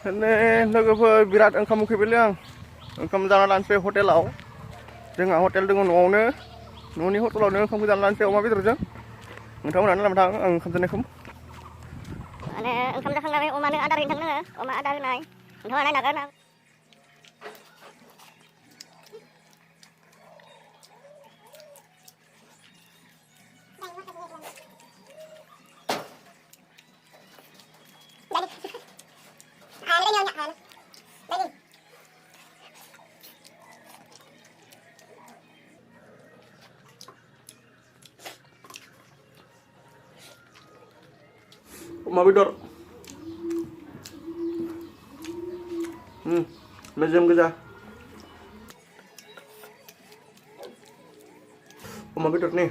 लोगोफोर बिराद ओंखाम उखैबायलै आं ओंखाम जाना लानोसै हटेलाव जोंहा हटेल दङ न'आवनो न'नि हटेलावनो ओंखामखौ जाना लानोसै अमा बेदरजों नोंथांमोनानो लांबाय थां आं ओंखाम जानायखौ माने ओंखाम जाखांनानै अमानो आदार हैनो थांनो अमा आदार होनाय नोंथाङा नायनो हागोन आं अमा बेदर मेजेम गोजा अमा बेदरनि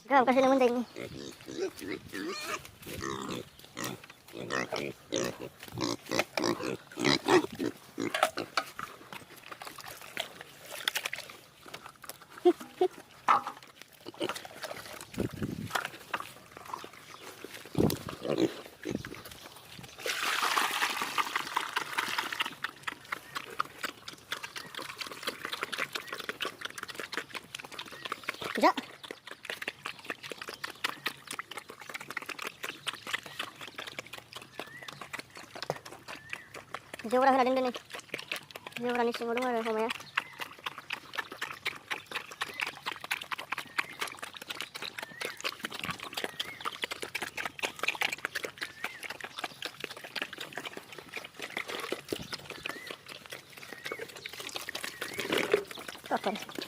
Gawang kasi naman din. Ja. Jauh orang ada nih. Jauh orang isi mulu ada sama ya. Kotor.